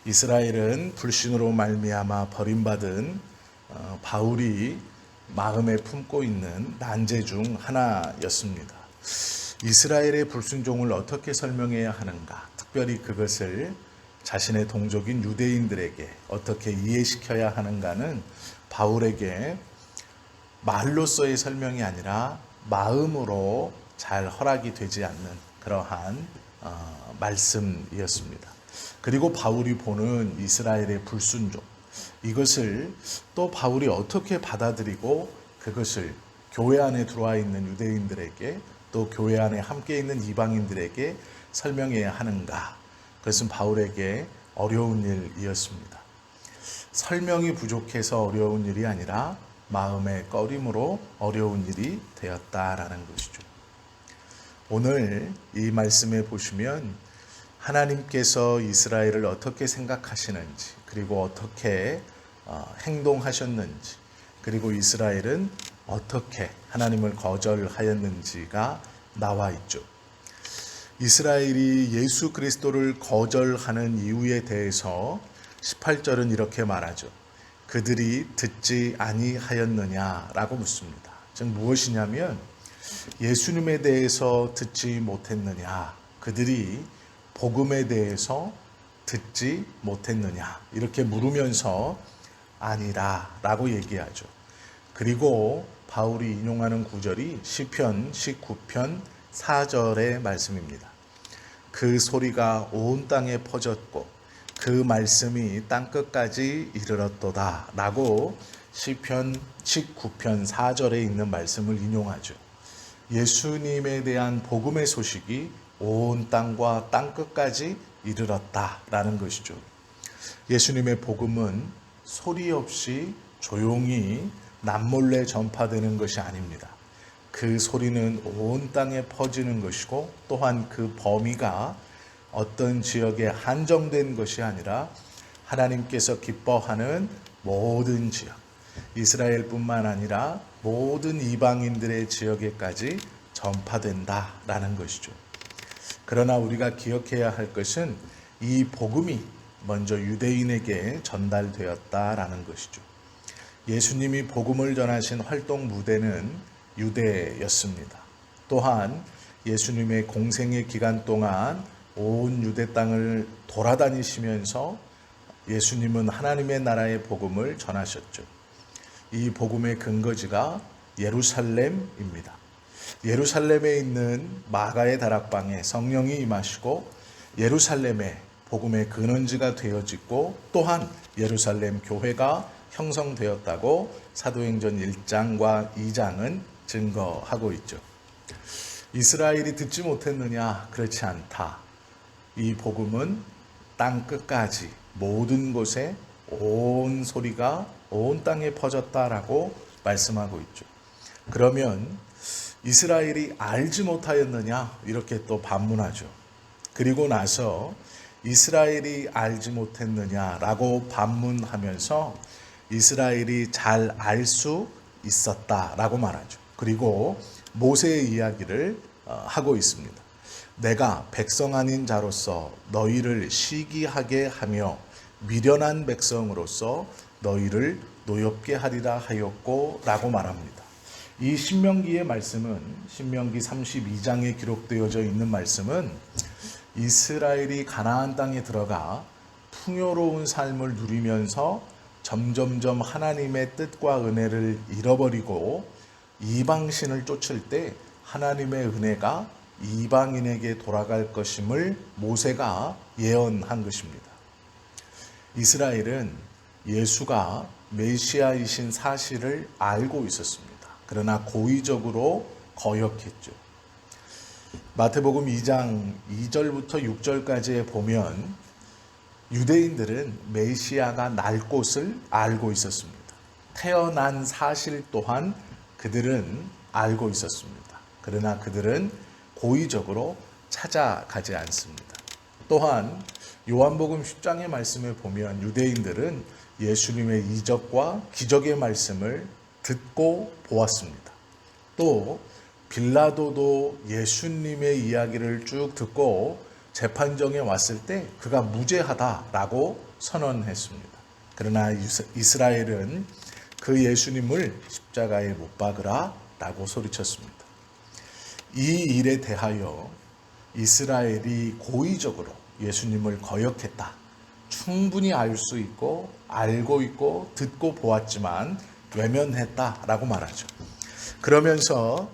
이스라엘은 불신으로 말미암아 버림받은 바울이 마음에 품고 있는 난제 중 하나였습니다. 이스라엘의 불순종을 어떻게 설명해야 하는가, 특별히 그것을 자신의 동족인 유대인들에게 어떻게 이해시켜야 하는가는 바울에게 말로서의 설명이 아니라 마음으로 잘 허락이 되지 않는 그러한 말씀이었습니다. 그리고 바울이 보는 이스라엘의 불순종, 이것을 또 바울이 어떻게 받아들이고 그것을 교회 안에 들어와 있는 유대인들에게 또 교회 안에 함께 있는 이방인들에게 설명해야 하는가, 그것은 바울에게 어려운 일이었습니다. 설명이 부족해서 어려운 일이 아니라 마음의 꺼림으로 어려운 일이 되었다라는 것이죠. 오늘 이 말씀에 보시면 하나님께서 이스라엘을 어떻게 생각하시는지, 그리고 어떻게 행동하셨는지, 그리고 이스라엘은 어떻게 하나님을 거절하였는지가 나와 있죠. 이스라엘이 예수 그리스도를 거절하는 이유에 대해서 18절은 이렇게 말하죠. 그들이 듣지 아니하였느냐라고 묻습니다. 즉 무엇이냐면 예수님에 대해서 듣지 못했느냐, 그들이 복음에 대해서 듣지 못했느냐, 이렇게 물으면서 아니라 라고 얘기하죠. 그리고 바울이 인용하는 구절이 시편 19편 4절의 말씀입니다. 그 소리가 온 땅에 퍼졌고 그 말씀이 땅끝까지 이르렀도다 라고 시편 19편 4절에 있는 말씀을 인용하죠. 예수님에 대한 복음의 소식이 온 땅과 땅끝까지 이르렀다라는 것이죠. 예수님의 복음은 소리 없이 조용히 남몰래 전파되는 것이 아닙니다. 그 소리는 온 땅에 퍼지는 것이고, 또한 그 범위가 어떤 지역에 한정된 것이 아니라 하나님께서 기뻐하는 모든 지역, 이스라엘뿐만 아니라 모든 이방인들의 지역에까지 전파된다라는 것이죠. 그러나 우리가 기억해야 할 것은 이 복음이 먼저 유대인에게 전달되었다라는 것이죠. 예수님이 복음을 전하신 활동 무대는 유대였습니다. 또한 예수님의 공생의 기간 동안 온 유대 땅을 돌아다니시면서 예수님은 하나님의 나라의 복음을 전하셨죠. 이 복음의 근거지가 예루살렘입니다. 예루살렘에 있는 마가의 다락방에 성령이 임하시고 예루살렘에 복음의 근원지가 되어지고, 또한 예루살렘 교회가 형성되었다고 사도행전 1장과 2장은 증거하고 있죠. 이스라엘이 듣지 못했느냐? 그렇지 않다. 이 복음은 땅 끝까지 모든 곳에 온 소리가 온 땅에 퍼졌다라고 말씀하고 있죠. 그러면 이스라엘이 알지 못하였느냐? 이렇게 또 반문하죠. 그리고 나서 이스라엘이 알지 못했느냐라고 반문하면서 이스라엘이 잘 알 수 있었다라고 말하죠. 그리고 모세의 이야기를 하고 있습니다. 내가 백성 아닌 자로서 너희를 시기하게 하며 미련한 백성으로서 너희를 노엽게 하리라 하였고 라고 말합니다. 이 신명기의 말씀은, 신명기 32장에 기록되어져 있는 말씀은 이스라엘이 가나안 땅에 들어가 풍요로운 삶을 누리면서 점점점 하나님의 뜻과 은혜를 잃어버리고 이방신을 쫓을 때 하나님의 은혜가 이방인에게 돌아갈 것임을 모세가 예언한 것입니다. 이스라엘은 예수가 메시아이신 사실을 알고 있었습니다. 그러나 고의적으로 거역했죠. 마태복음 2장 2절부터 6절까지에 보면 유대인들은 메시아가 날 곳을 알고 있었습니다. 태어난 사실 또한 그들은 알고 있었습니다. 그러나 그들은 고의적으로 찾아가지 않습니다. 또한 요한복음 10장의 말씀을 보면 유대인들은 예수님의 이적과 기적의 말씀을 듣고 보았습니다. 또 빌라도도 예수님의 이야기를 쭉 듣고 재판정에 왔을 때 그가 무죄하다라고 선언했습니다. 그러나 이스라엘은 그 예수님을 십자가에 못 박으라 라고 소리쳤습니다. 이 일에 대하여 이스라엘이 고의적으로 예수님을 거역했다. 충분히 알 수 있고 알고 있고 듣고 보았지만 외면했다라고 말하죠. 그러면서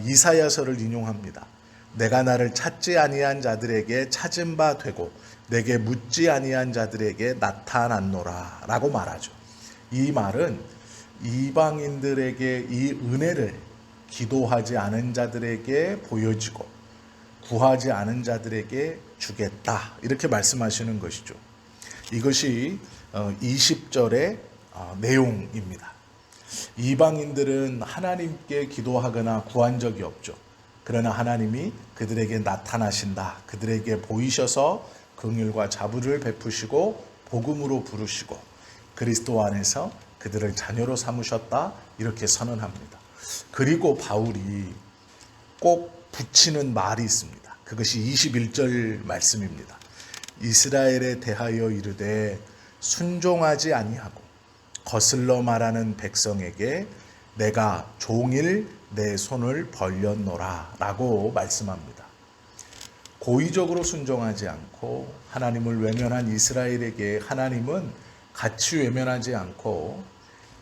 이사야서를 인용합니다. 내가 나를 찾지 아니한 자들에게 찾은 바 되고 내게 묻지 아니한 자들에게 나타났노라 라고 말하죠. 이 말은 이방인들에게 이 은혜를 기도하지 않은 자들에게 보여지고 구하지 않은 자들에게 주겠다 이렇게 말씀하시는 것이죠. 이것이 20절의 내용입니다. 이방인들은 하나님께 기도하거나 구한 적이 없죠. 그러나 하나님이 그들에게 나타나신다. 그들에게 보이셔서 긍휼과 자비를 베푸시고 복음으로 부르시고 그리스도 안에서 그들을 자녀로 삼으셨다. 이렇게 선언합니다. 그리고 바울이 꼭 붙이는 말이 있습니다. 그것이 21절 말씀입니다. 이스라엘에 대하여 이르되 순종하지 아니하고 거슬러 말하는 백성에게 내가 종일 내 손을 벌렸노라 라고 말씀합니다. 고의적으로 순종하지 않고 하나님을 외면한 이스라엘에게 하나님은 같이 외면하지 않고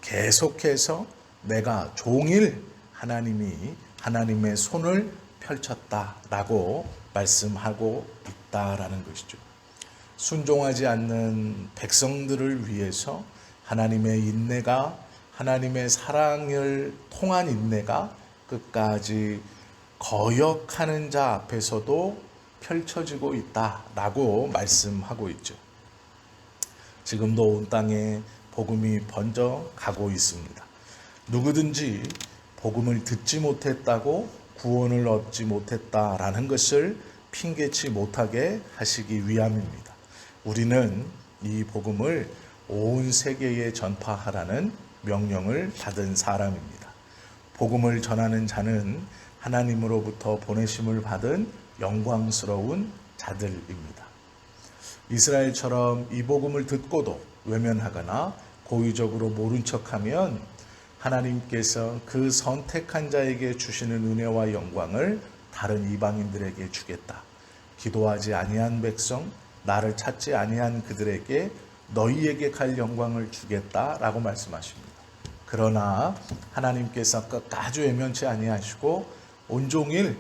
계속해서 내가 종일 하나님이 하나님의 손을 펼쳤다라고 말씀하고 있다라는 것이죠. 순종하지 않는 백성들을 위해서 하나님의 인내가 하나님의 사랑을 통한 인내가 끝까지 거역하는 자 앞에서도 펼쳐지고 있다라고 말씀하고 있죠. 지금도 온 땅에 복음이 번져 가고 있습니다. 누구든지 복음을 듣지 못했다고 구원을 얻지 못했다라는 것을 핑계치 못하게 하시기 위함입니다. 우리는 이 복음을 온 세계에 전파하라는 명령을 받은 사람입니다. 복음을 전하는 자는 하나님으로부터 보내심을 받은 영광스러운 자들입니다. 이스라엘처럼 이 복음을 듣고도 외면하거나 고의적으로 모른 척하면 하나님께서 그 선택한 자에게 주시는 은혜와 영광을 다른 이방인들에게 주겠다. 기도하지 아니한 백성, 나를 찾지 아니한 그들에게 너희에게 갈 영광을 주겠다라고 말씀하십니다. 그러나 하나님께서 끝까지 외면치 아니하시고 온종일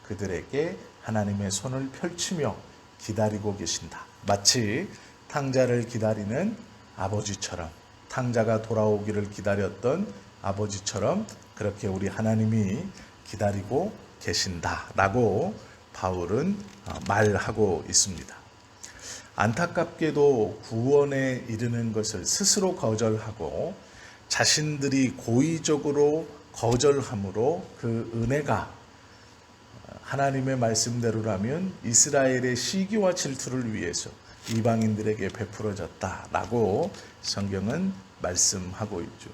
그들에게 하나님의 손을 펼치며 기다리고 계신다. 마치 탕자를 기다리는 아버지처럼, 탕자가 돌아오기를 기다렸던 아버지처럼 그렇게 우리 하나님이 기다리고 계신다라고 바울은 말하고 있습니다. 안타깝게도 구원에 이르는 것을 스스로 거절하고 자신들이 고의적으로 거절함으로 그 은혜가 하나님의 말씀대로라면 이스라엘의 시기와 질투를 위해서 이방인들에게 베풀어졌다라고 성경은 말씀하고 있죠.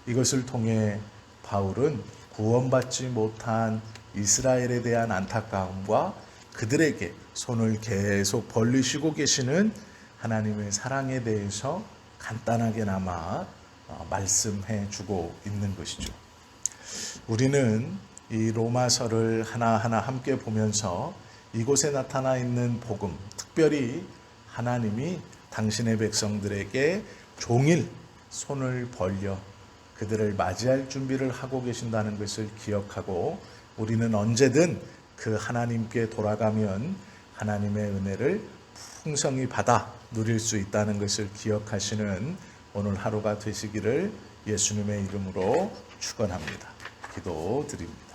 이것을 통해 바울은 구원받지 못한 이스라엘에 대한 안타까움과 그들에게 손을 계속 벌리시고 계시는 하나님의 사랑에 대해서 간단하게나마 말씀해 주고 있는 것이죠. 우리는 이 로마서를 하나하나 함께 보면서 이곳에 나타나 있는 복음, 특별히 하나님이 당신의 백성들에게 종일 손을 벌려 그들을 맞이할 준비를 하고 계신다는 것을 기억하고 우리는 언제든 그 하나님께 돌아가면 하나님의 은혜를 풍성히 받아 누릴 수 있다는 것을 기억하시는 오늘 하루가 되시기를 예수님의 이름으로 축원합니다. 기도드립니다.